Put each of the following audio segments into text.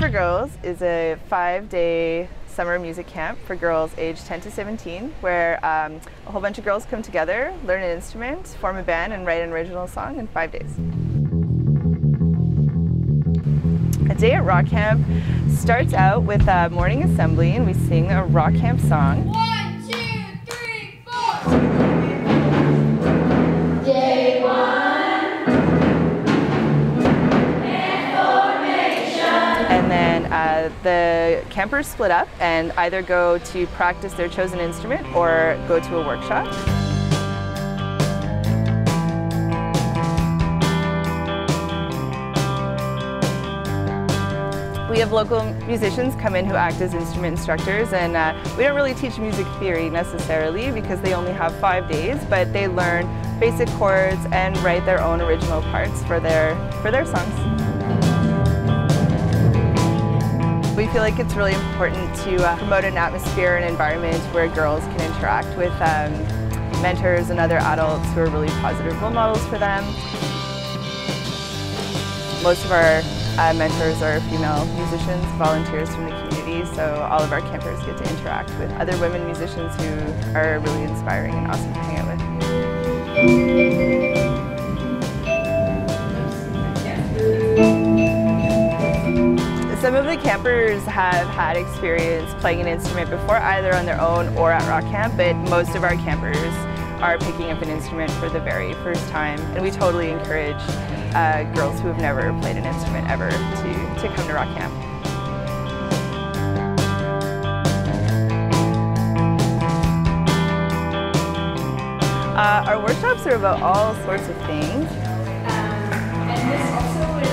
for Girls is a 5-day summer music camp for girls aged 10 to 17 where a whole bunch of girls come together, learn an instrument, form a band, and write an original song in 5 days. A day at rock camp starts out with a morning assembly, and we sing a rock camp song. 1, 2, 3, 4. Day 1. And then the campers split up and either go to practice their chosen instrument or go to a workshop. We have local musicians come in who act as instrument instructors, and we don't really teach music theory necessarily because they only have 5 days, but they learn basic chords and write their own original parts for their songs. We feel like it's really important to promote an atmosphere and environment where girls can interact with mentors and other adults who are really positive role models for them. Most of our mentors are female musicians, volunteers from the community, so all of our campers get to interact with other women musicians who are really inspiring and awesome to hang out with. Some of the campers have had experience playing an instrument before, either on their own or at rock camp, but most of our campers are picking up an instrument for the very first time, and we totally encourage girls who have never played an instrument ever to come to rock camp. Our workshops are about all sorts of things. And this also is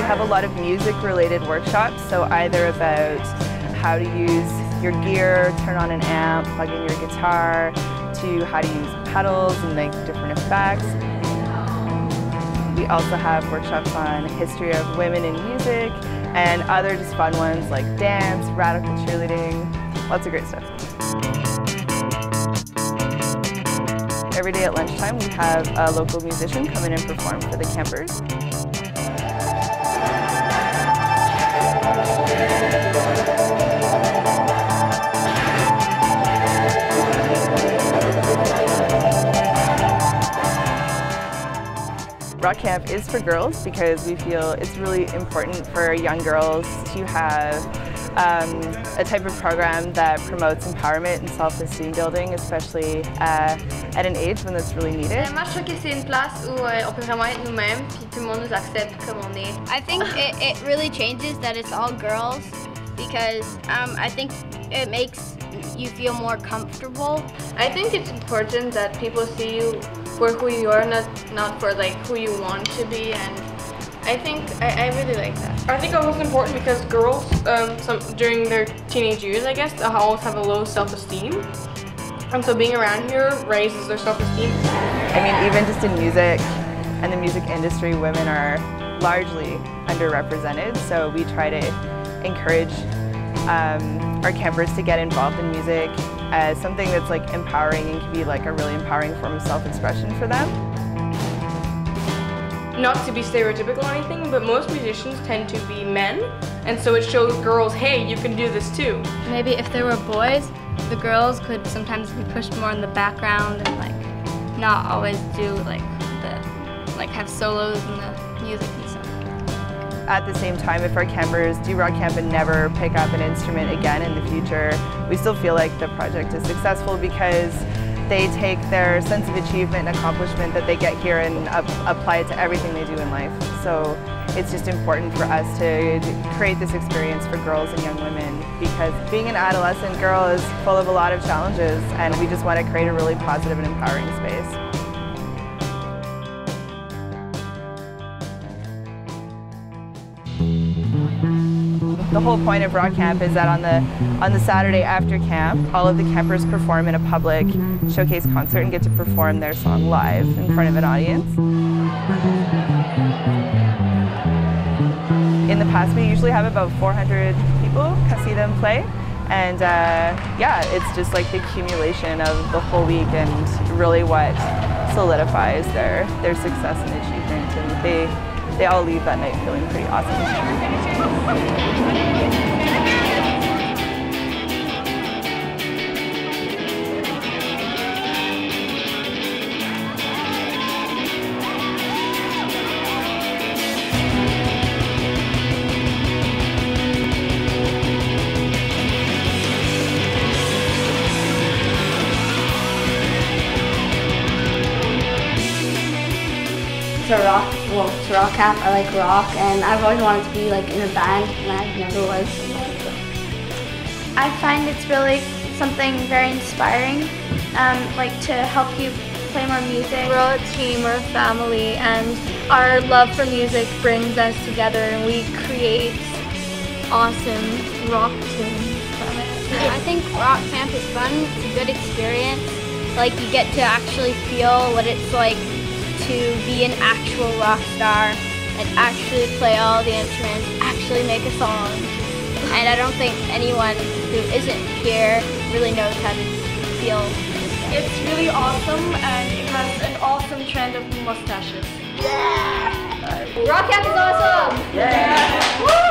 We have a lot of music-related workshops, so either about how to use your gear, turn on an amp, plug in your guitar, to how to use pedals and like different effects. We also have workshops on history of women in music and other just fun ones like dance, radical cheerleading, lots of great stuff. Every day at lunchtime we have a local musician come in and perform for the campers. Rock camp is for girls because we feel it's really important for young girls to have a type of program that promotes empowerment and self-esteem building, especially at an age when that's really needed. Moi, je trouve que c'est une place où on peut vraiment être nous-mêmes, puis tout le monde nous accepte comme on est. I think it really changes that it's all girls because I think it makes you feel more comfortable. I think it's important that people see you for who you are, not for like who you want to be, and I think I really like that. I think it's also important because girls, during their teenage years, I guess, always have a low self-esteem, and so being around here raises their self-esteem. I mean, even just in music and the music industry, women are largely underrepresented, so we try to encourage our campers to get involved in music as something that's like empowering and can be like a really empowering form of self-expression for them. Not to be stereotypical or anything, but most musicians tend to be men, and so it shows girls, hey, you can do this too. Maybe if there were boys, the girls could sometimes be pushed more in the background and like not always do have solos in the music and stuff. At the same time, if our campers do rock camp and never pick up an instrument again in the future, we still feel like the project is successful because they take their sense of achievement and accomplishment that they get here and apply it to everything they do in life. So it's just important for us to create this experience for girls and young women because being an adolescent girl is full of a lot of challenges, and we just want to create a really positive and empowering space. The whole point of rock camp is that on the Saturday after camp, all of the campers perform in a public showcase concert and get to perform their song live in front of an audience. In the past, we usually have about 400 people come see them play, and yeah, it's just like the accumulation of the whole week and really what solidifies their success and achievement. And they all leave that night feeling pretty awesome. To rock camp, I like rock, and I've always wanted to be like in a band, and I never was. I find it's really something very inspiring, like to help you play more music. We're all a team, we're a family, and our love for music brings us together, and we create awesome rock tunes from it. I think rock camp is fun. It's a good experience. Like you get to actually feel what it's like to be an actual rock star and actually play all the instruments, actually make a song. And I don't think anyone who isn't here really knows how to feel. It's really awesome, and it has an awesome trend of mustaches. Rock camp is awesome! Yeah!